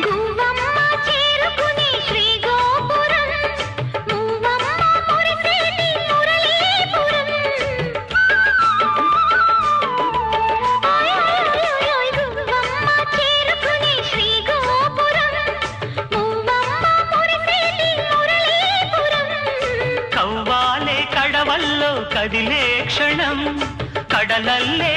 గువ్వమ్మ చేరుకునే శ్రీగోపురం, మువ్వమ్మ మురిసేటి మురళీపురం. ఓయ్ గువ్వమ్మ చేరుకునే శ్రీగోపురం, మువ్వమ్మ మురిసేటి మురళీపురం. కవ్వాలే కడవల్లో కదిలే క్షణం, కడలల్లే